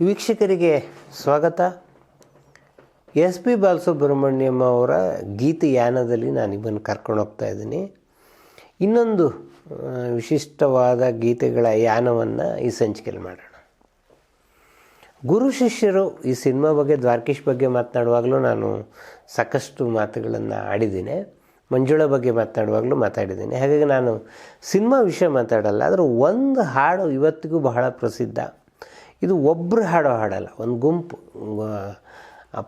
ವೀಕ್ಷಕರಿಗೆ ಸ್ವಾಗತ. S P Balasubrahmanyam ಅವರ ಗೀತಯಾನದಲ್ಲಿ ನಾನು ನಿಮ್ಮನ್ನು ಕರ್ಕೊಂಡು ಹೋಗ್ತಾ ಇದ್ದೀನಿ. ಇನ್ನೊಂದು ವಿಶಿಷ್ಟವಾದ ಗೀತೆಗಳ ಯಾನವನ್ನು ಈ ಸಂಚಿಕೆಯಲ್ಲಿ ಮಾಡೋಣ. ಗುರು ಶಿಷ್ಯರು ಈ ಸಿನಿಮಾ ಬಗ್ಗೆ, ದ್ವಾರಕೀಶ್ ಬಗ್ಗೆ ಮಾತನಾಡುವಾಗಲೂ ನಾನು ಸಾಕಷ್ಟು ಮಾತುಗಳನ್ನು ಆಡಿದ್ದೀನಿ. ಮಂಜುಳಾ ಬಗ್ಗೆ ಮಾತನಾಡುವಾಗಲೂ ಮಾತಾಡಿದ್ದೀನಿ. ಹಾಗಾಗಿ ನಾನು ಸಿನಿಮಾ ವಿಷಯ ಮಾತಾಡಲ್ಲ. ಆದರೆ ಒಂದು ಹಾಡು ಇವತ್ತಿಗೂ ಬಹಳ ಪ್ರಸಿದ್ಧ. ಇದು ಒಬ್ಬರು ಹಾಡಲ್ಲ, ಒಂದು ಗುಂಪು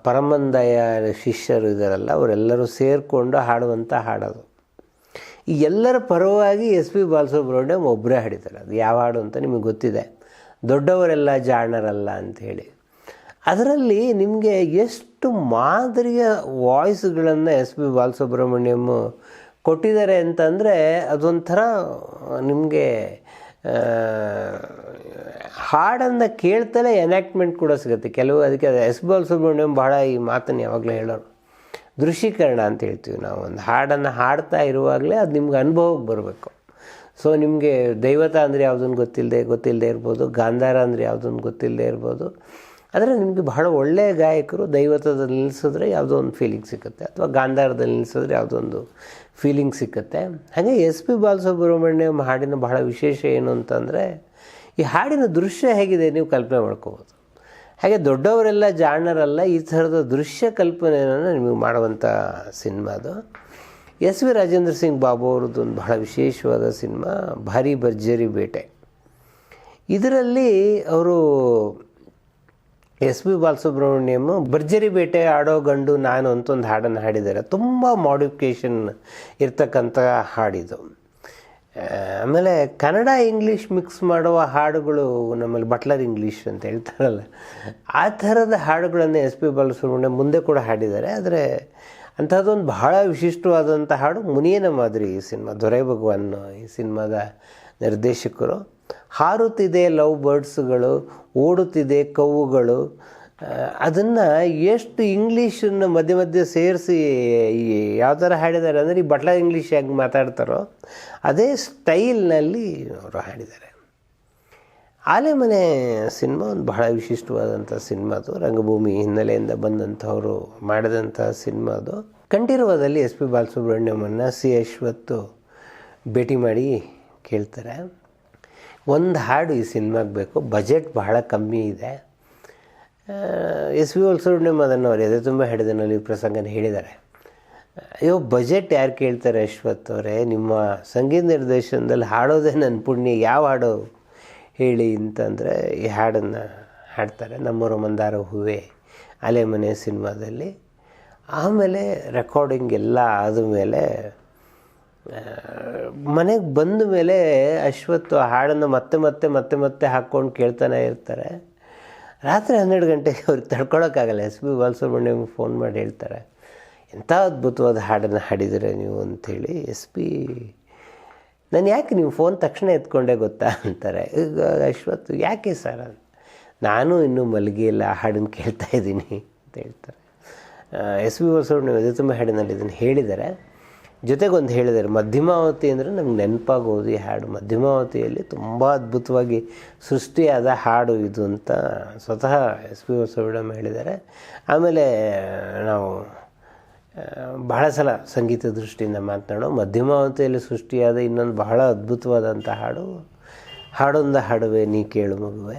ಪರಮಂದಯ ಶಿಷ್ಯರು ಇದ್ದಾರಲ್ಲ, ಅವರೆಲ್ಲರೂ ಸೇರಿಕೊಂಡು ಹಾಡುವಂಥ ಹಾಡೋದು. ಈ ಎಲ್ಲರ ಪರವಾಗಿ ಎಸ್ ಪಿ ಬಾಲಸುಬ್ರಹ್ಮಣ್ಯಂ ಒಬ್ಬರೇ ಹಾಡಿದ್ದಾರೆ. ಅದು ಯಾವ ಹಾಡು ಅಂತ ನಿಮಗೆ ಗೊತ್ತಿದೆ, ದೊಡ್ಡವರೆಲ್ಲ ಜಾಣರಲ್ಲ ಅಂಥೇಳಿ. ಅದರಲ್ಲಿ ನಿಮಗೆ ಎಷ್ಟು ಮಾದರಿಯ ವಾಯ್ಸ್ಗಳನ್ನು ಎಸ್ ಪಿ ಬಾಲಸುಬ್ರಹ್ಮಣ್ಯಂ ಕೊಟ್ಟಿದ್ದಾರೆ ಅಂತಂದರೆ ಅದೊಂಥರ ನಿಮಗೆ ಹಾಡನ್ನು ಕೇಳ್ತಲೇ ಎನ್ಯಾಕ್ಟ್ಮೆಂಟ್ ಕೂಡ ಸಿಗುತ್ತೆ ಕೆಲವು. ಅದಕ್ಕೆ ಎಸ್ ಪಿ ಬಾಲಸುಬ್ರಹ್ಮಣ್ಯಂ ಬಹಳ ಈ ಮಾತನ್ನು ಯಾವಾಗಲೂ ಹೇಳೋರು, ದೃಶ್ಯೀಕರಣ ಅಂತ ಹೇಳ್ತೀವಿ ನಾವು. ಒಂದು ಹಾಡನ್ನು ಹಾಡ್ತಾ ಇರುವಾಗಲೇ ಅದು ನಿಮ್ಗೆ ಅನುಭವಕ್ಕೆ ಬರಬೇಕು. ಸೊ ನಿಮಗೆ ದೈವತ ಅಂದರೆ ಯಾವುದನ್ನು ಗೊತ್ತಿಲ್ಲದೆ ಇರ್ಬೋದು, ಗಾಂಧಾರ ಅಂದರೆ ಯಾವುದನ್ನು ಗೊತ್ತಿಲ್ಲದೆ ಇರ್ಬೋದು. ಆದರೆ ನಿಮಗೆ ಬಹಳ ಒಳ್ಳೆಯ ಗಾಯಕರು ದೈವತದಲ್ಲಿ ನಿಲ್ಲಿಸಿದ್ರೆ ಯಾವುದೋ ಒಂದು ಫೀಲಿಂಗ್ ಸಿಗುತ್ತೆ, ಅಥವಾ ಗಾಂಧಾರದಲ್ಲಿ ನಿಲ್ಲಿಸಿದ್ರೆ ಯಾವುದೋ ಒಂದು ಫೀಲಿಂಗ್ ಸಿಕ್ಕುತ್ತೆ. ಹಾಗೆ ಎಸ್ ಪಿ ಬಾಲಸುಬ್ರಹ್ಮಣ್ಯಂ ಹಾಡಿನ ಬಹಳ ವಿಶೇಷ ಏನು ಅಂತಂದರೆ, ಈ ಹಾಡಿನ ದೃಶ್ಯ ಹೇಗಿದೆ ನೀವು ಕಲ್ಪನೆ ಮಾಡ್ಕೋಬೋದು. ಹಾಗೆ ದೊಡ್ಡವರೆಲ್ಲ ಜಾಣರಲ್ಲ, ಈ ಥರದ ದೃಶ್ಯ ಕಲ್ಪನೆಯನ್ನು ನಿಮಗೆ ಮಾಡುವಂಥ ಸಿನಿಮಾ ಅದು. ಎಸ್ ವಿ ರಾಜೇಂದ್ರ ಸಿಂಗ್ ಬಾಬು ಅವ್ರದ್ದು ಒಂದು ಬಹಳ ವಿಶೇಷವಾದ ಸಿನಿಮಾ ಭಾರಿ ಭರ್ಜರಿ ಬೇಟೆ. ಇದರಲ್ಲಿ ಅವರು ಎಸ್ ಪಿ ಬಾಲಸುಬ್ರಹ್ಮಣ್ಯಂ ಭರ್ಜರಿ ಬೇಟೆ ಆಡೋ ಗಂಡು ನಾನು ಅಂತ ಒಂದು ಹಾಡನ್ನು ಹಾಡಿದ್ದಾರೆ. ತುಂಬ ಮಾಡಿಫಿಕೇಷನ್ ಇರ್ತಕ್ಕಂಥ ಹಾಡಿದು. ಆಮೇಲೆ ಕನ್ನಡ ಇಂಗ್ಲೀಷ್ ಮಿಕ್ಸ್ ಮಾಡುವ ಹಾಡುಗಳು, ನಮ್ಮಲ್ಲಿ ಬಟ್ಲರ್ ಇಂಗ್ಲೀಷ್ ಅಂತ ಹೇಳ್ತಾರಲ್ಲ, ಆ ಥರದ ಹಾಡುಗಳನ್ನು ಎಸ್ ಪಿ ಬಾಲಸುಬ್ರಹ್ಮಣ್ಯಂ ಮುಂದೆ ಕೂಡ ಹಾಡಿದ್ದಾರೆ. ಆದರೆ ಅಂಥದ್ದೊಂದು ಬಹಳ ವಿಶಿಷ್ಟವಾದಂಥ ಹಾಡು ಮುನಿಯನ ಮಾದರಿ. ಈ ಸಿನಿಮಾ ದೊರೆ ಭಗವಾನ್ ಈ ಸಿನಿಮಾದ ನಿರ್ದೇಶಕರು. ಹಾರುತ್ತಿದೆ ಲವ್ ಬರ್ಡ್ಸ್ಗಳು, ಓಡುತ್ತಿದೆ ಕವ್ವುಗಳು, ಅದನ್ನು ಎಷ್ಟು ಇಂಗ್ಲೀಷನ್ನು ಮಧ್ಯೆ ಮಧ್ಯೆ ಸೇರಿಸಿ ಯಾವ ಥರ ಹಾಡಿದ್ದಾರೆ ಅಂದರೆ, ಈ ಬಟ್ಲರ್ ಇಂಗ್ಲೀಷ್ ಹೇಗೆ ಮಾತಾಡ್ತಾರೋ ಅದೇ ಸ್ಟೈಲ್ನಲ್ಲಿ ಅವರು ಹಾಡಿದ್ದಾರೆ. ಆಲೆಮನೆ ಸಿನಿಮಾ ಒಂದು ಬಹಳ ವಿಶಿಷ್ಟವಾದಂಥ ಸಿನಿಮಾ. ಅದು ರಂಗಭೂಮಿ ಹಿನ್ನೆಲೆಯಿಂದ ಬಂದಂಥವರು ಮಾಡಿದಂಥ ಸಿನಿಮಾ. ಅದು ಕಂಠೀರವದಲ್ಲಿ ಎಸ್ ಪಿ ಬಾಲಸುಬ್ರಹ್ಮಣ್ಯಮನ್ನು ಸಿ ಅಶ್ವತ್ತು ಭೇಟಿ ಮಾಡಿ ಕೇಳ್ತಾರೆ, ಒಂದು ಹಾಡು ಈ ಸಿನಿಮಾಗೆ ಬೇಕು, ಬಜೆಟ್ ಬಹಳ ಕಮ್ಮಿ ಇದೆ. ಎಸ್ ಪಿ ಬಾಲಸುಬ್ರಹ್ಮಣ್ಯಂ ಅದನ್ನು ಅವರು ಎದೆ ತುಂಬ ಹಿಡಿದನಲ್ಲಿ ಪ್ರಸಂಗನ ಹೇಳಿದ್ದಾರೆ. ಅಯ್ಯೋ, ಬಜೆಟ್ ಯಾರು ಕೇಳ್ತಾರೆ ಅಶ್ವಥ್ ಅವರೇ, ನಿಮ್ಮ ಸಂಗೀತ ನಿರ್ದೇಶನದಲ್ಲಿ ಹಾಡೋದೇ ನನ್ನ ಪುಣ್ಯ, ಯಾವ ಹಾಡು ಹೇಳಿ ಅಂತಂದರೆ ಈ ಹಾಡನ್ನು ಹಾಡ್ತಾರೆ, ನಮ್ಮೂರ ಮಂದಾರ ಹೂವೆ ಆಲೆಮನೆ ಸಿನಿಮಾದಲ್ಲಿ. ಆಮೇಲೆ ರೆಕಾರ್ಡಿಂಗ್ ಎಲ್ಲ ಆದಮೇಲೆ ಮನೆಗೆ ಬಂದ ಮೇಲೆ ಅಶ್ವಥ್ ಹಾಡನ್ನು ಮತ್ತೆ ಹಾಕ್ಕೊಂಡು ಕೇಳ್ತಾನೆ ಇರ್ತಾರೆ. ರಾತ್ರಿ 12 ಗಂಟೆಗೆ ಅವ್ರಿಗೆ ತಡ್ಕೊಳಕ್ಕಾಗಲ್ಲ. ಎಸ್ ಪಿ ಬಾಲಸುಬ್ರಹ್ಮಣ್ಯಂ ಫೋನ್ ಮಾಡಿ ಹೇಳ್ತಾರೆ, ಎಂಥ ಅದ್ಭುತವಾದ ಹಾಡನ್ನು ಹಾಡಿದರೆ ನೀವು ಅಂಥೇಳಿ. ಎಸ್ ಪಿ, ನಾನು ಯಾಕೆ ನೀವು ಫೋನ್ ತಕ್ಷಣ ಎತ್ಕೊಂಡೆ ಗೊತ್ತಾ ಅಂತಾರೆ. ಈಗ ಅಶ್ವಥ್, ಯಾಕೆ ಸರ್? ನಾನು ಇನ್ನೂ ಮಲಗಿಲ್ಲ, ಹಾಡನ್ನು ಕೇಳ್ತಾ ಇದ್ದೀನಿ ಅಂತ ಹೇಳ್ತಾರೆ. ಎಸ್ ಪಿ ಬಾಲಸುಬ್ರಹ್ಮಣ್ಯಂ ಎದೆ ತುಂಬ ಹಾಡಿನಲ್ಲಿ ಇದನ್ನು ಹೇಳಿದ್ದಾರೆ. ಜೊತೆಗೊಂದು ಹೇಳಿದ್ದಾರೆ, ಮಧ್ಯಮಾವತಿ ಅಂದರೆ ನಮ್ಗೆ ನೆನಪಾಗೋದು ಈ ಹಾಡು. ಮಧ್ಯಮಾವತಿಯಲ್ಲಿ ತುಂಬ ಅದ್ಭುತವಾಗಿ ಸೃಷ್ಟಿಯಾದ ಹಾಡು ಇದು ಅಂತ ಸ್ವತಃ ಎಸ್ ಪಿ ಬಾಲಸುಬ್ರಹ್ಮಣ್ಯಂ ಹೇಳಿದ್ದಾರೆ. ಆಮೇಲೆ ನಾವು ಬಹಳ ಸಲ ಸಂಗೀತ ದೃಷ್ಟಿಯಿಂದ ಮಾತನಾಡೋ, ಮಧ್ಯಮಾವತಿಯಲ್ಲಿ ಸೃಷ್ಟಿಯಾದ ಇನ್ನೊಂದು ಬಹಳ ಅದ್ಭುತವಾದಂಥ ಹಾಡು ಹಾಡೊಂದ ಹಾಡುವೆ ನೀ ಕೇಳು ಮಗುವೆ.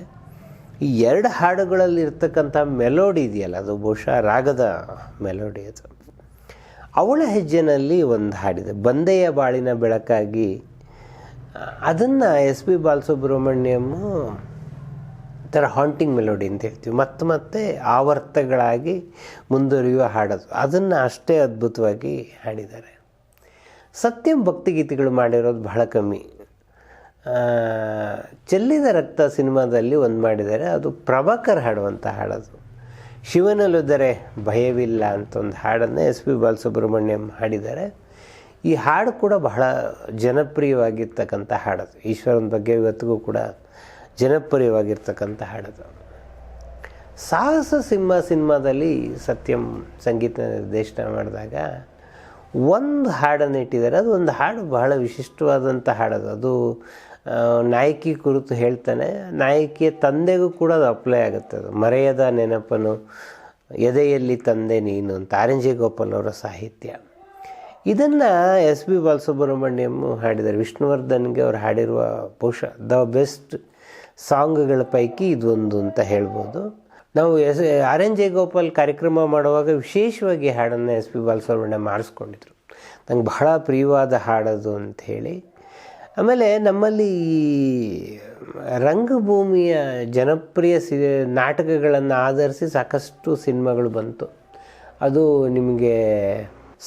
ಈ 2 ಹಾಡುಗಳಲ್ಲಿ ಇರ್ತಕ್ಕಂಥ ಮೆಲೋಡಿ ಇದೆಯಲ್ಲ, ಅದು ಬಹುಶಃ ರಾಗದ ಮೆಲೋಡಿ. ಅದು ಅವಳ ಹೆಜ್ಜೆನಲ್ಲಿ ಒಂದು ಹಾಡಿದೆ, ಬಂದೆಯ ಬಾಳಿನ ಬೆಳಕಾಗಿ. ಅದನ್ನು ಎಸ್ ಪಿ ಬಾಲಸುಬ್ರಹ್ಮಣ್ಯಂ ಥರ ಹಾಂಟಿಂಗ್ ಮೆಲೋಡಿ ಅಂತ ಹೇಳ್ತೀವಿ, ಮತ್ತೆ ಆವರ್ತಗಳಾಗಿ ಮುಂದುವರಿಯುವ ಹಾಡೋದು, ಅದನ್ನು ಅಷ್ಟೇ ಅದ್ಭುತವಾಗಿ ಹಾಡಿದ್ದಾರೆ. ಸತ್ಯಂ ಭಕ್ತಿಗೀತೆಗಳು ಮಾಡಿರೋದು ಬಹಳ ಕಮ್ಮಿ. ಚೆಲ್ಲಿದ ರಕ್ತ ಸಿನಿಮಾದಲ್ಲಿ ಒಂದು ಮಾಡಿದ್ದಾರೆ, ಅದು ಪ್ರಭಾಕರ್ ಹಾಡುವಂಥ ಹಾಡೋದು. ಶಿವನಲ್ಲುದರೆ ಭಯವಿಲ್ಲ ಅಂತ ಒಂದು ಹಾಡನ್ನು ಎಸ್ ಪಿ ಬಾಲಸುಬ್ರಹ್ಮಣ್ಯಂ ಹಾಡಿದ್ದಾರೆ. ಈ ಹಾಡು ಕೂಡ ಬಹಳ ಜನಪ್ರಿಯವಾಗಿರ್ತಕ್ಕಂಥ ಹಾಡೋದು. ಈಶ್ವರನ ಬಗ್ಗೆ ಇವತ್ತಿಗೂ ಕೂಡ ಜನಪ್ರಿಯವಾಗಿರ್ತಕ್ಕಂಥ ಹಾಡೋದು. ಸಾಹಸ ಸಿನಿಮಾದಲ್ಲಿ ಸತ್ಯಂ ಸಂಗೀತ ನಿರ್ದೇಶನ ಮಾಡಿದಾಗ ಒಂದು ಹಾಡನ್ನು ಇಟ್ಟಿದ್ದಾರೆ. ಅದು ಒಂದು ಹಾಡು ಬಹಳ ವಿಶಿಷ್ಟವಾದಂಥ ಹಾಡೋದು. ಅದು ನಾಯಕಿ ಕುರಿತು ಹೇಳ್ತಾನೆ. ನಾಯಕಿಯ ತಂದೆಗೂ ಕೂಡ ಅದು ಅಪ್ಲೈ ಆಗುತ್ತೆ. ಅದು ಮರೆಯದ ನೆನಪನು ಎದೆಯಲ್ಲಿ ತಂದೆ ನೀನು ಅಂತ ಆರ್ ಎನ್ ಜೆ ಗೋಪಾಲ್ ಅವರ ಸಾಹಿತ್ಯ. ಇದನ್ನು ಎಸ್ ಪಿ ಬಾಲಸುಬ್ರಹ್ಮಣ್ಯಂ ಹಾಡಿದ್ದಾರೆ. ವಿಷ್ಣುವರ್ಧನ್ಗೆ ಅವ್ರು ಹಾಡಿರುವ ಬಹುಶಃ ದ ಬೆಸ್ಟ್ ಸಾಂಗ್ಗಳ ಪೈಕಿ ಇದೊಂದು ಅಂತ ಹೇಳ್ಬೋದು. ನಾವು ಆರ್ ಎನ್ ಜೆ ಗೋಪಾಲ್ ಕಾರ್ಯಕ್ರಮ ಮಾಡುವಾಗ ವಿಶೇಷವಾಗಿ ಹಾಡನ್ನು ಎಸ್ ಪಿ ಬಾಲಸುಬ್ರಹ್ಮಣ್ಯಂ ಆರಿಸ್ಕೊಂಡಿದ್ರು. ನಂಗೆ ಬಹಳ ಪ್ರಿಯವಾದ ಹಾಡೋದು ಅಂಥೇಳಿ. ಆಮೇಲೆ ನಮ್ಮಲ್ಲಿ ರಂಗಭೂಮಿಯ ಜನಪ್ರಿಯ ನಾಟಕಗಳನ್ನು ಆಧರಿಸಿ ಸಾಕಷ್ಟು ಸಿನಿಮಾಗಳು ಬಂತು. ಅದು ನಿಮಗೆ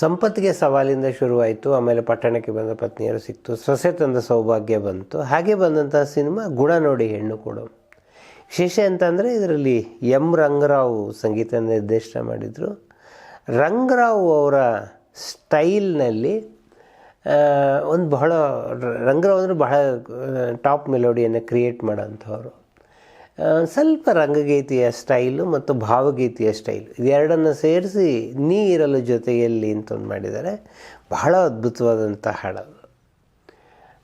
ಸಂಪತ್ತಿಗೆ ಸವಾಲಿಂದ ಶುರುವಾಯಿತು. ಆಮೇಲೆ ಪಟ್ಟಣಕ್ಕೆ ಬಂದ ಪತ್ನಿಯರು ಸಿಕ್ತು, ಸೊಸೆ ತಂದ ಸೌಭಾಗ್ಯ ಬಂತು. ಹಾಗೆ ಬಂದಂಥ ಸಿನಿಮಾ ಗುಣ ನೋಡಿ ಹೆಣ್ಣು ಕೊಡು. ವಿಶೇಷ ಅಂತಂದರೆ ಇದರಲ್ಲಿ ಎಂ ರಂಗರಾವ್ ಸಂಗೀತ ನಿರ್ದೇಶನ ಮಾಡಿದರು. ರಂಗರಾವ್ ಅವರ ಸ್ಟೈಲ್ನಲ್ಲಿ ಒಂದು ಬಹಳ ರಂಗರಾವ್ ಅಂದರೆ ಬಹಳ ಟಾಪ್ ಮೆಲೋಡಿಯನ್ನು ಕ್ರಿಯೇಟ್ ಮಾಡೋಂಥವ್ರು. ಸ್ವಲ್ಪ ರಂಗಗೀತೆಯ ಸ್ಟೈಲು ಮತ್ತು ಭಾವಗೀತೆಯ ಸ್ಟೈಲು ಇದೆರಡನ್ನು ಸೇರಿಸಿ ನೀ ಇರಲು ಜೊತೆಯಲ್ಲಿ ಅಂತ ಒಂದು ಮಾಡಿದ್ದಾರೆ. ಬಹಳ ಅದ್ಭುತವಾದಂಥ ಹಾಡದು.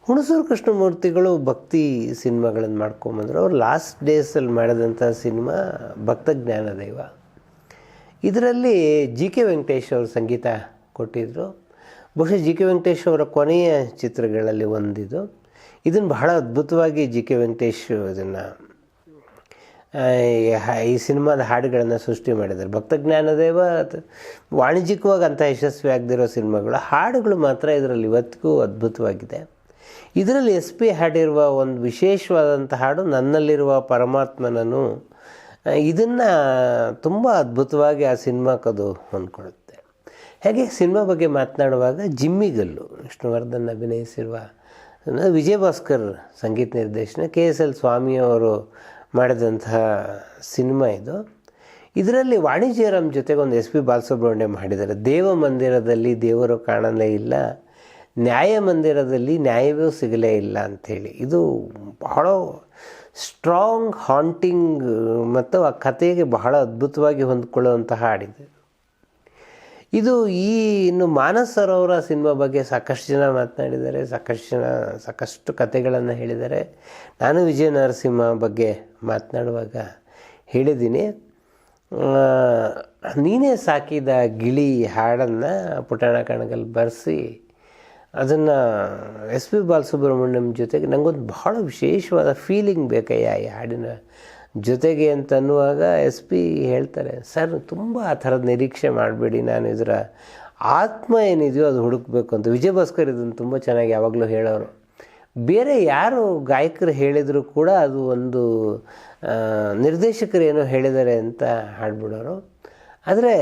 ಹುಣಸೂರು ಕೃಷ್ಣಮೂರ್ತಿಗಳು ಭಕ್ತಿ ಸಿನಿಮಾಗಳನ್ನು ಮಾಡ್ಕೊಂಬಂದರು. ಅವರು ಲಾಸ್ಟ್ ಡೇಸಲ್ಲಿ ಮಾಡಿದಂಥ ಸಿನಿಮಾ ಭಕ್ತ ಜ್ಞಾನದೈವ. ಇದರಲ್ಲಿ ಜಿ ಕೆ ವೆಂಕಟೇಶ್ ಅವರು ಸಂಗೀತ ಕೊಟ್ಟಿದ್ದರು. ಬಹುಶಃ ಜಿ ಕೆ ವೆಂಕಟೇಶ್ ಅವರ ಕೊನೆಯ ಚಿತ್ರಗಳಲ್ಲಿ ಒಂದಿದು. ಇದನ್ನು ಬಹಳ ಅದ್ಭುತವಾಗಿ ಜಿ ಕೆ ವೆಂಕಟೇಶ್ ಇದನ್ನು ಈ ಸಿನಿಮಾದ ಹಾಡುಗಳನ್ನು ಸೃಷ್ಟಿ ಮಾಡಿದ್ದಾರೆ. ಭಕ್ತ ಜ್ಞಾನದೇವ ವಾಣಿಜ್ಯಿಕವಾಗಿ ಅಂಥ ಯಶಸ್ವಿ ಆಗದಿರೋ ಸಿನಿಮಾಗಳು, ಹಾಡುಗಳು ಮಾತ್ರ ಇದರಲ್ಲಿ ಇವತ್ತಿಗೂ ಅದ್ಭುತವಾಗಿದೆ. ಇದರಲ್ಲಿ ಎಸ್ ಪಿ ಹಾಡಿರುವ ಒಂದು ವಿಶೇಷವಾದಂಥ ಹಾಡು ನನ್ನಲ್ಲಿರುವ ಪರಮಾತ್ಮನನ್ನು. ಇದನ್ನು ತುಂಬ ಅದ್ಭುತವಾಗಿ ಆ ಸಿನಿಮಾಕ್ಕದು ಹೊಂದ್ಕೊಳ್ಳುತ್ತೆ. ಹಾಗೆ ಸಿನಿಮಾ ಬಗ್ಗೆ ಮಾತನಾಡುವಾಗ ಜಿಮ್ಮಿಗಲ್ಲು ವಿಷ್ಣುವರ್ಧನ್ ಅಭಿನಯಿಸಿರುವ ವಿಜಯ ಭಾಸ್ಕರ್ ಸಂಗೀತ ನಿರ್ದೇಶನ, ಕೆ ಎಸ್ ಎಲ್ ಸ್ವಾಮಿಯವರು ಮಾಡಿದಂತಹ ಸಿನಿಮಾ ಇದು. ಇದರಲ್ಲಿ ವಾಣಿ ಜಯರಾಮ್ ಜೊತೆಗೆ ಒಂದು ಎಸ್ ಪಿ ಬಾಲಸುಬ್ರಹ್ಮಣ್ಯಂ ಹಾಡಿದ್ದಾರೆ. ದೇವ ಮಂದಿರದಲ್ಲಿ ದೇವರು ಕಾಣಲೇ ಇಲ್ಲ, ನ್ಯಾಯ ಮಂದಿರದಲ್ಲಿ ನ್ಯಾಯವೂ ಸಿಗಲೇ ಇಲ್ಲ ಅಂಥೇಳಿ. ಇದು ಬಹಳ ಸ್ಟ್ರಾಂಗ್ ಹಾಂಟಿಂಗ್ ಮತ್ತು ಆ ಕಥೆಗೆ ಬಹಳ ಅದ್ಭುತವಾಗಿ ಹೊಂದ್ಕೊಳ್ಳುವಂಥ ಹಾಡಿದೆ. ಇದು ಇನ್ನು ಮಾನಸ್ ಸರೋವರ ಸಿನಿಮಾ ಬಗ್ಗೆ ಸಾಕಷ್ಟು ಜನ ಮಾತನಾಡಿದ್ದಾರೆ, ಸಾಕಷ್ಟು ಕಥೆಗಳನ್ನು ಹೇಳಿದ್ದಾರೆ. ನಾನು ವಿಜಯ ನರಸಿಂಹ ಬಗ್ಗೆ ಮಾತನಾಡುವಾಗ ಹೇಳಿದ್ದೀನಿ. ನೀನೇ ಸಾಕಿದ ಗಿಳಿ ಹಾಡನ್ನು ಪುಟ್ಟಣ ಕಣಗಲ್ ಬರೆಸಿ ಅದನ್ನು ಎಸ್ ಪಿ ಬಾಲಸುಬ್ರಹ್ಮಣ್ಯಂ ಜೊತೆಗೆ ನನಗೊಂದು ಬಹಳ ವಿಶೇಷವಾದ ಫೀಲಿಂಗ್ ಬೇಕಯ್ಯ ಈ ಹಾಡಿನ ಜೊತೆಗೆ ಅಂತ ಅನ್ನುವಾಗ ಎಸ್ ಪಿ ಹೇಳ್ತಾರೆ, ಸರ್ ತುಂಬ ಆ ಥರದ ನಿರೀಕ್ಷೆ ಮಾಡಬೇಡಿ, ನಾನು ಇದರ ಆತ್ಮ ಏನಿದೆಯೋ ಅದು ಹುಡುಕಬೇಕು ಅಂತ. ವಿಜಯ ಭಾಸ್ಕರ್ ಇದನ್ನು ತುಂಬ ಚೆನ್ನಾಗಿ ಯಾವಾಗಲೂ ಹೇಳೋರು. ಬೇರೆ ಯಾರು ಗಾಯಕರು ಹೇಳಿದರೂ ಕೂಡ ಅದು ಒಂದು ನಿರ್ದೇಶಕರು ಏನೋ ಹೇಳಿದ್ದಾರೆ ಅಂತ ಹಾಡ್ಬಿಡೋರು. ಆದರೆ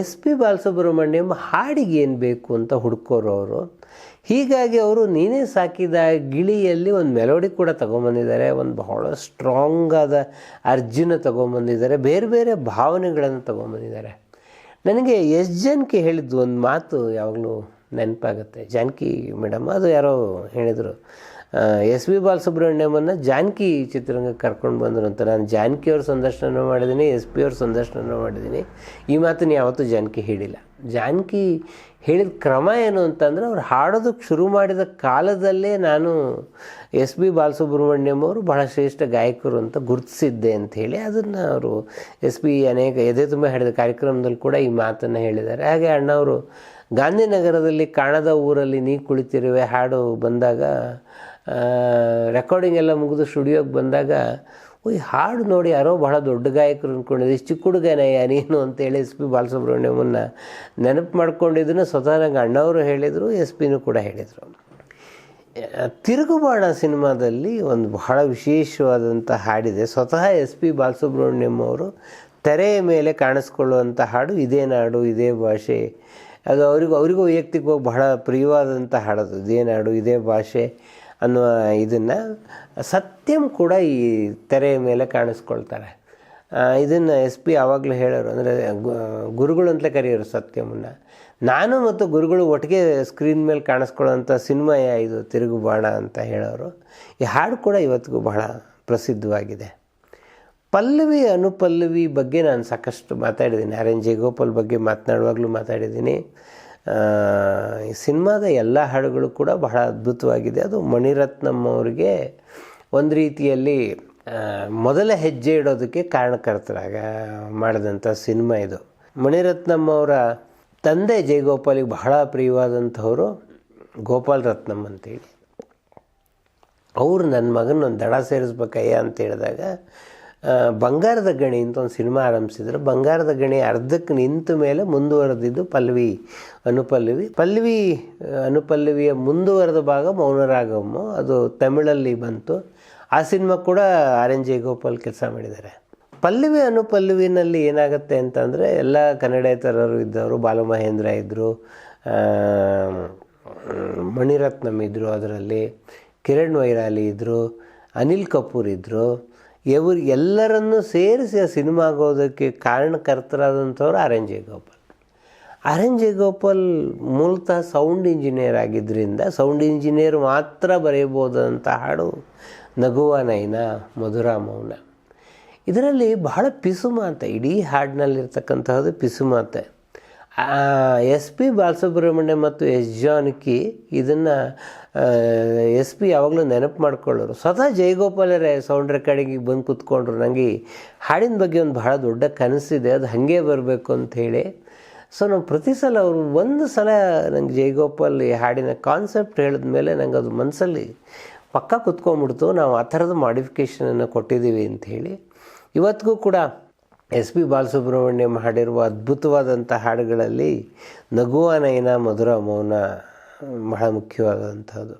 ಎಸ್ ಪಿ ಬಾಲಸುಬ್ರಹ್ಮಣ್ಯಂ ಹಾಡಿಗೆ ಏನು ಬೇಕು ಅಂತ ಹುಡುಕೋರು ಅವರು. ಹೀಗಾಗಿ ಅವರು ನೀನೇ ಸಾಕಿದ ಗಿಳಿಯಲ್ಲಿ ಒಂದು ಮೆಲೋಡಿ ಕೂಡ ತೊಗೊಂಬಂದಿದ್ದಾರೆ, ಒಂದು ಬಹಳ ಸ್ಟ್ರಾಂಗ್ ಆದ ಅರ್ಜುನ ತೊಗೊಂಬಂದಿದ್ದಾರೆ, ಬೇರೆ ಬೇರೆ ಭಾವನೆಗಳನ್ನು ತೊಗೊಂಬಂದಿದ್ದಾರೆ. ನನಗೆ ಎಸ್ ಜಾನಕಿ ಹೇಳಿದ್ದು ಒಂದು ಮಾತು ಯಾವಾಗಲೂ ನೆನಪಾಗುತ್ತೆ. ಜಾನಕಿ ಮೇಡಮ್ ಅದು ಯಾರೋ ಹೇಳಿದರು, ಎಸ್ ಪಿ ಬಾಲಸುಬ್ರಹ್ಮಣ್ಯಮನ್ನು ಜಾನಕಿ ಚಿತ್ರರಂಗಕ್ಕೆ ಕರ್ಕೊಂಡು ಬಂದರು ಅಂತ. ನಾನು ಜಾನಕಿಯವ್ರ ಸಂದರ್ಶನ ಮಾಡಿದ್ದೀನಿ, ಎಸ್ ಪಿ ಅವ್ರ ಸಂದರ್ಶನ ಮಾಡಿದ್ದೀನಿ. ಈ ಮಾತನ್ನು ಯಾವತ್ತೂ ಜಾನಕಿ ಹೇಳಿಲ್ಲ. ಜಾನಕಿ ಹೇಳಿದ ಕ್ರಮ ಏನು ಅಂತಂದರೆ, ಅವ್ರು ಹಾಡೋದಕ್ಕೆ ಶುರು ಮಾಡಿದ ಕಾಲದಲ್ಲೇ ನಾನು ಎಸ್ ಪಿ ಬಾಲಸುಬ್ರಹ್ಮಣ್ಯಂ ಅವರು ಬಹಳ ಶ್ರೇಷ್ಠ ಗಾಯಕರು ಅಂತ ಗುರುತಿಸಿದ್ದೆ ಅಂಥೇಳಿ ಅದನ್ನು ಅವರು ಎಸ್ ಪಿ ಅನೇಕ ಎದೆ ತುಂಬ ಹೇಳಿದ ಕಾರ್ಯಕ್ರಮದಲ್ಲಿ ಕೂಡ ಈ ಮಾತನ್ನು ಹೇಳಿದ್ದಾರೆ. ಹಾಗೆ ಅಣ್ಣವರು ಗಾಂಧಿನಗರದಲ್ಲಿ ಕಾಣದ ಊರಲ್ಲಿ ನೀ ಕುಳಿತಿರುವೆ ಹಾಡು ಬಂದಾಗ, ರೆಕಾರ್ಡಿಂಗ್ ಎಲ್ಲ ಮುಗಿದು ಸ್ಟುಡಿಯೋಗೆ ಬಂದಾಗ, ಈ ಹಾಡು ನೋಡಿ ಯಾರೋ ಬಹಳ ದೊಡ್ಡ ಗಾಯಕರು ಅಂದ್ಕೊಂಡಿದ್ದೆ, ಇಷ್ಟು ಚಿಕ್ಕ ಹುಡುಗನಯ್ಯ ನೀನು ಅಂತೇಳಿ ಎಸ್ ಪಿ ಬಾಲಸುಬ್ರಹ್ಮಣ್ಯಮನ್ನು ನೆನಪು ಮಾಡ್ಕೊಂಡಿದ್ದನ್ನು ಸ್ವತಃ ನಂಗೆ ಅಣ್ಣವರು ಹೇಳಿದರು, ಎಸ್ ಪಿನೂ ಕೂಡ ಹೇಳಿದರು. ತಿರುಗುಬಾಣ ಸಿನಿಮಾದಲ್ಲಿ ಒಂದು ಬಹಳ ವಿಶೇಷವಾದಂಥ ಹಾಡಿದೆ. ಸ್ವತಃ ಎಸ್ ಪಿ ಬಾಲಸುಬ್ರಹ್ಮಣ್ಯಂ ಅವರು ತೆರೆಯ ಮೇಲೆ ಕಾಣಿಸ್ಕೊಳ್ಳುವಂಥ ಹಾಡು ಇದೇ ನಾಡು ಇದೇ ಭಾಷೆ. ಅದು ಅವರಿಗೂ ವೈಯಕ್ತಿಕವಾಗಿ ಬಹಳ ಪ್ರಿಯವಾದಂಥ ಹಾಡೋದು, ಇದೇ ನಾಡು ಇದೇ ಭಾಷೆ ಅನ್ನುವ ಇದನ್ನು. ಸತ್ಯಂ ಕೂಡ ಈ ತೆರೆಯ ಮೇಲೆ ಕಾಣಿಸ್ಕೊಳ್ತಾರೆ. ಇದನ್ನು ಎಸ್ ಪಿ ಆವಾಗಲೂ ಹೇಳೋರು, ಅಂದರೆ ಗುರುಗಳು ಅಂತಲೇ ಕರೆಯೋರು ಸತ್ಯಮನ್ನು. ನಾನು ಮತ್ತು ಗುರುಗಳು ಒಟ್ಟಿಗೆ ಸ್ಕ್ರೀನ್ ಮೇಲೆ ಕಾಣಿಸ್ಕೊಳ್ಳೋಂಥ ಸಿನಿಮಾ ಇದು ತಿರುಗುಬಾಣ ಅಂತ ಹೇಳೋರು. ಈ ಹಾಡು ಕೂಡ ಇವತ್ತಿಗೂ ಬಹಳ ಪ್ರಸಿದ್ಧವಾಗಿದೆ. ಪಲ್ಲವಿ ಅನುಪಲ್ಲವಿ ಬಗ್ಗೆ ನಾನು ಸಾಕಷ್ಟು ಮಾತಾಡಿದ್ದೀನಿ. ಆರ್ ಎನ್ ಜೆ ಗೋಪಾಲ್ ಬಗ್ಗೆ ಮಾತನಾಡುವಾಗಲೂ ಮಾತಾಡಿದ್ದೀನಿ. ಈ ಸಿನಿಮಾದ ಎಲ್ಲ ಹಾಡುಗಳು ಕೂಡ ಬಹಳ ಅದ್ಭುತವಾಗಿದೆ. ಅದು ಮಣಿರತ್ನಂ ಅವರಿಗೆ ಒಂದು ರೀತಿಯಲ್ಲಿ ಮೊದಲ ಹೆಜ್ಜೆ ಇಡೋದಕ್ಕೆ ಕಾರಣಕರ್ತರಾಗ ಮಾಡಿದಂಥ ಸಿನಿಮಾ ಇದು. ಮಣಿರತ್ನಂ ಅವರ ತಂದೆ ಜಯಗೋಪಾಲಿಗೆ ಬಹಳ ಪ್ರಿಯವಾದಂಥವರು ಗೋಪಾಲ್ ರತ್ನಂ ಅಂತೇಳಿ. ಅವರು ನನ್ನ ಮಗನ ಒಂದು ದಡ ಸೇರಿಸ್ಬೇಕಯ್ಯ ಅಂತ ಹೇಳಿದಾಗ ಬಂಗಾರದ ಗಣಿ ಅಂತ ಒಂದು ಸಿನಿಮಾ ಆರಂಭಿಸಿದ್ರು. ಬಂಗಾರದ ಗಣಿ ಅರ್ಧಕ್ಕೆ ನಿಂತ ಮೇಲೆ ಮುಂದುವರೆದಿದ್ದು ಪಲ್ಲವಿ ಅನುಪಲ್ಲವಿಯ ಮುಂದುವರೆದ ಭಾಗ ಮೌನರಾಗಮ್ಮ, ಅದು ತಮಿಳಲ್ಲಿ ಬಂತು. ಆ ಸಿನಿಮಾ ಕೂಡ ಆರ್ ಎನ್ ಜಯಗೋಪಾಲ್ ಕೆಲಸ ಮಾಡಿದ್ದಾರೆ. ಪಲ್ಲವಿ ಅನುಪಲ್ಲವಿನಲ್ಲಿ ಏನಾಗುತ್ತೆ ಅಂತಂದರೆ ಎಲ್ಲ ಕನ್ನಡೇತರರು ಇದ್ದವರು, ಬಾಲಮಹೇಂದ್ರ ಇದ್ದರು, ಮಣಿರತ್ನಂ ಇದ್ದರು, ಅದರಲ್ಲಿ ಕಿರಣ್ ವೈರಾಲಿ ಇದ್ದರು, ಅನಿಲ್ ಕಪೂರ್ ಇದ್ದರು. ಎಲ್ಲರನ್ನೂ ಸೇರಿಸಿ ಆ ಸಿನಿಮಾ ಆಗೋದಕ್ಕೆ ಕಾರಣಕರ್ತರಾದಂಥವ್ರು R N Jayagopal. R N Jayagopal ಮೂಲತಃ ಸೌಂಡ್ ಇಂಜಿನಿಯರ್ ಆಗಿದ್ದರಿಂದ ಸೌಂಡ್ ಇಂಜಿನಿಯರ್ ಮಾತ್ರ ಬರೆಯಬಹುದಂಥ ಹಾಡು ನಗುವ ನಯನ ಮಧುರ ಮೌನ. ಇದರಲ್ಲಿ ಬಹಳ ಪಿಸುಮಾತೆ, ಇಡೀ ಹಾಡಿನಲ್ಲಿರ್ತಕ್ಕಂತಹದ್ದು ಪಿಸುಮಾತೆ. ಎಸ್ ಪಿ ಬಾಲಸುಬ್ರಹ್ಮಣ್ಯ ಮತ್ತು ಎಸ್ ಜಾನಕಿ ಇದನ್ನು ಎಸ್ ಪಿ ಯಾವಾಗಲೂ ನೆನಪು ಮಾಡ್ಕೊಳ್ಳೋರು. ಸ್ವತಃ ಜಯಗೋಪಾಲರೇ ಸೌಂಡ್ ರೆಕಾರ್ಡಿಂಗಿಗೆ ಬಂದು ಕೂತ್ಕೊಂಡ್ರು. ನನಗೆ ಹಾಡಿನ ಬಗ್ಗೆ ಒಂದು ಬಹಳ ದೊಡ್ಡ ಕನಸಿದೆ, ಅದು ಹಾಗೆ ಬರಬೇಕು ಅಂಥೇಳಿ. ಸೊ ನಾವು ಪ್ರತಿ ಸಲ ಅವರು ಒಂದು ಸಲ ನಂಗೆ ಜಯಗೋಪಾಲ್ ಈ ಹಾಡಿನ ಕಾನ್ಸೆಪ್ಟ್ ಹೇಳಿದ ಮೇಲೆ ನಂಗೆ ಅದು ಮನಸ್ಸಲ್ಲಿ ಪಕ್ಕ ಕುತ್ಕೊಂಡ್ಬಿಡ್ತು. ನಾವು ಆ ಥರದ ಮಾಡಿಫಿಕೇಷನನ್ನು ಕೊಟ್ಟಿದ್ದೀವಿ ಅಂಥೇಳಿ. ಇವತ್ತಿಗೂ ಕೂಡ ಎಸ್ ಪಿ ಬಾಲಸುಬ್ರಹ್ಮಣ್ಯಂ ಹಾಡಿರುವ ಅದ್ಭುತವಾದಂಥ ಹಾಡುಗಳಲ್ಲಿ ನಗುವ ನಯನ ಮಧುರ ಮೌನ ಬಹಳ ಮುಖ್ಯವಾದಂಥದ್ದು.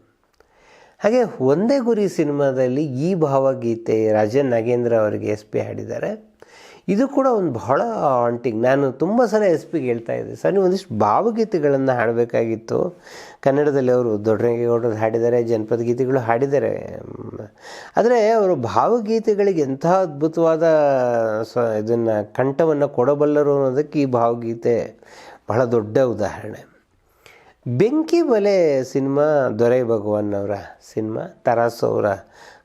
ಹಾಗೆ ಒಂದೇ ಗುರಿ ಸಿನಿಮಾದಲ್ಲಿ ಈ ಭಾವಗೀತೆ ರಾಜನ್ ನಾಗೇಂದ್ರ ಅವರಿಗೆ ಎಸ್ ಪಿ ಹಾಡಿದ್ದಾರೆ. ಇದು ಕೂಡ ಒಂದು ಬಹಳ ಆಂಟಿಂಗ್. ನಾನು ತುಂಬ ಸಲ ಎಸ್ ಪಿಗೆ ಹೇಳ್ತಾ ಇದ್ದೆ, ಸರ್ ನೀವು ಒಂದಿಷ್ಟು ಭಾವಗೀತೆಗಳನ್ನು ಹಾಡಬೇಕಾಗಿತ್ತು. ಕನ್ನಡದಲ್ಲಿ ಅವರು ದೊಡ್ಡರಂಗೇಗೌಡರು ಹಾಡಿದ್ದಾರೆ, ಜನಪದ ಗೀತೆಗಳು ಹಾಡಿದ್ದಾರೆ. ಆದರೆ ಅವರು ಭಾವಗೀತೆಗಳಿಗೆ ಎಂಥ ಅದ್ಭುತವಾದ ಇದನ್ನು ಕಂಠವನ್ನು ಕೊಡಬಲ್ಲರು ಅನ್ನೋದಕ್ಕೆ ಈ ಭಾವಗೀತೆ ಬಹಳ ದೊಡ್ಡ ಉದಾಹರಣೆ. ಬೆಂಕಿ ಬಲೆ ಸಿನಿಮಾ ದೊರೈ ಭಗವಾನ್ ಅವರ ಸಿನಿಮಾ, ತರಾಸು ಅವರ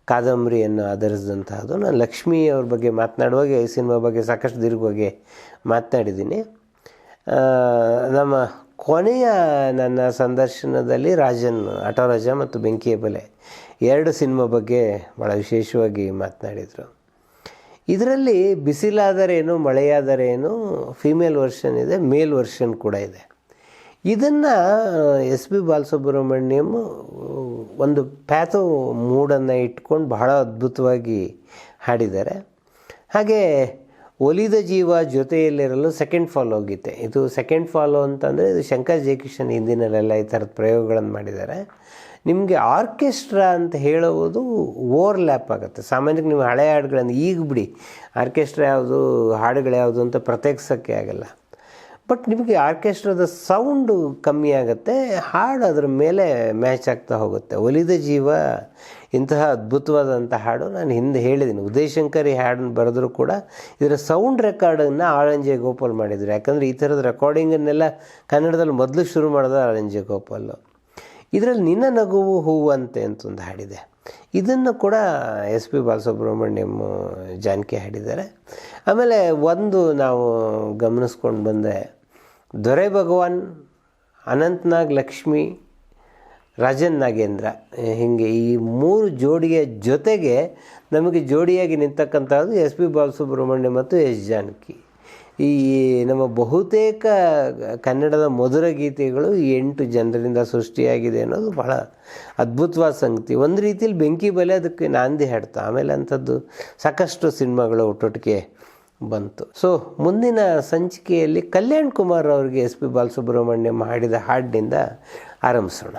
ಕಾದಂಬರಿಯನ್ನು ಆಧರಿಸಿದಂತಹದ್ದು. ನಾನು ಲಕ್ಷ್ಮೀ ಅವ್ರ ಬಗ್ಗೆ ಮಾತನಾಡುವಾಗ ಈ ಸಿನಿಮಾ ಬಗ್ಗೆ ಸಾಕಷ್ಟು ದೀರ್ಘವಾಗಿ ಮಾತನಾಡಿದ್ದೀನಿ. ನಮ್ಮ ಕೊನೆಯ ನನ್ನ ಸಂದರ್ಶನದಲ್ಲಿ ರಾಜನ್ ಆಟೋ ರಾಜ ಮತ್ತು ಬೆಂಕಿಯ ಬಲೆ ಎರಡು ಸಿನಿಮಾ ಬಗ್ಗೆ ಭಾಳ ವಿಶೇಷವಾಗಿ ಮಾತನಾಡಿದರು. ಇದರಲ್ಲಿ ಬಿಸಿಲಾದರೇನು ಮಳೆಯಾದರೇನು ಫೀಮೇಲ್ ವರ್ಷನ್ ಇದೆ, ಮೇಲ್ ವರ್ಷನ್ ಕೂಡ ಇದೆ. ಇದನ್ನು ಎಸ್ ಪಿ ಬಾಲಸುಬ್ರಹ್ಮಣ್ಯಂ ಒಂದು ಪ್ಯಾಥೋ ಮೂಡನ್ನು ಇಟ್ಕೊಂಡು ಬಹಳ ಅದ್ಭುತವಾಗಿ ಹಾಡಿದ್ದಾರೆ. ಹಾಗೆ ಒಲಿದ ಜೀವ ಜೊತೆಯಲ್ಲಿರಲು ಸೆಕೆಂಡ್ ಫಾಲೋ ಗೀತೆ, ಇದು ಸೆಕೆಂಡ್ ಫಾಲೋ ಅಂತಂದರೆ ಇದು ಶಂಕರ್ ಜಯಕಿಶನ್ ಹಿಂದಿನಲ್ಲೆಲ್ಲ ಈ ಥರದ ಪ್ರಯೋಗಗಳನ್ನು ಮಾಡಿದ್ದಾರೆ. ನಿಮಗೆ ಆರ್ಕೆಸ್ಟ್ರಾ ಅಂತ ಹೇಳುವುದು ಓವರ್ಲ್ಯಾಪ್ ಆಗುತ್ತೆ. ಸಾಮಾನ್ಯಕ್ಕೆ ನೀವು ಹಳೆಯ ಹಾಡುಗಳನ್ನು ಈಗ ಬಿಡಿ, ಆರ್ಕೆಸ್ಟ್ರಾ ಯಾವುದು ಹಾಡುಗಳು ಯಾವುದು ಅಂತ ಪ್ರತ್ಯೇಕಿಸೋಕ್ಕೆ ಆಗಲ್ಲ. ಬಟ್ ನಿಮಗೆ ಆರ್ಕೆಸ್ಟ್ರಾದ ಸೌಂಡು ಕಮ್ಮಿ ಆಗುತ್ತೆ, ಹಾಡು ಅದರ ಮೇಲೆ ಮ್ಯಾಚ್ ಆಗ್ತಾ ಹೋಗುತ್ತೆ. ಒಲಿದ ಜೀವ ಇಂತಹ ಅದ್ಭುತವಾದಂಥ ಹಾಡು. ನಾನು ಹಿಂದೆ ಹೇಳಿದ್ದೀನಿ, ಉದಯ್ ಶಂಕರ್ ಈ ಹಾಡನ್ನು ಬರೆದರೂ ಕೂಡ ಇದರ ಸೌಂಡ್ ರೆಕಾರ್ಡನ್ನು ಆರ್ ಎನ್ ಜಯಗೋಪಾಲ್ ಮಾಡಿದರು. ಯಾಕಂದರೆ ಈ ಥರದ ರೆಕಾರ್ಡಿಂಗನ್ನೆಲ್ಲ ಕನ್ನಡದಲ್ಲಿ ಮೊದಲು ಶುರು ಮಾಡಿದ ಆರ್ ಎನ್ ಜಯಗೋಪಾಲ್. ಇದರಲ್ಲಿ ನಿನ್ನ ನಗುವು ಹೂವಂತೆ ಅಂತ ಒಂದು ಹಾಡಿದೆ, ಇದನ್ನು ಕೂಡ ಎಸ್ ಪಿ ಬಾಲಸುಬ್ರಹ್ಮಣ್ಯಂ ಜಾನಕಿ ಹಾಡಿದ್ದಾರೆ. ಆಮೇಲೆ ಒಂದು ನಾವು ಗಮನಿಸ್ಕೊಂಡು ಬಂದೆ, ದೊರೈ ಭಗವಾನ್, ಅನಂತ್ನಾಗ್ ಲಕ್ಷ್ಮಿ, ರಾಜನ್ ನಾಗೇಂದ್ರ, ಹೀಗೆ ಈ ಮೂರು ಜೋಡಿಯ ಜೊತೆಗೆ ನಮಗೆ ಜೋಡಿಯಾಗಿ ನಿಂತಕ್ಕಂಥದ್ದು ಎಸ್ ಪಿ ಬಾಲಸುಬ್ರಹ್ಮಣ್ಯಂ ಮತ್ತು ಎಸ್ ಜಾನಕಿ. ಈ ನಮ್ಮ ಬಹುತೇಕ ಕನ್ನಡದ ಮಧುರ ಗೀತೆಗಳು 8 ಜನರಿಂದ ಸೃಷ್ಟಿಯಾಗಿದೆ ಅನ್ನೋದು ಬಹಳ ಅದ್ಭುತವಾದ ಸಂಗತಿ. ಒಂದು ರೀತಿಯಲ್ಲಿ ಬೆಂಕಿ ಬಲೆ ಅದಕ್ಕೆ ನಾಂದಿ ಹಾಡ್ತಾ, ಆಮೇಲೆ ಅಂಥದ್ದು ಸಾಕಷ್ಟು ಸಿನಿಮಾಗಳು ಒಟ್ಟೊಟ್ಟಿಗೆ ಬಂತು. ಸೊ ಮುಂದಿನ ಸಂಚಿಕೆಯಲ್ಲಿ ಕಲ್ಯಾಣ್ ಕುಮಾರ್ ಅವರಿಗೆ ಎಸ್ ಪಿ ಬಾಲಸುಬ್ರಹ್ಮಣ್ಯಂ ಹಾಡಿದ ಹಾಡಿನಿಂದ ಆರಂಭಿಸೋಣ.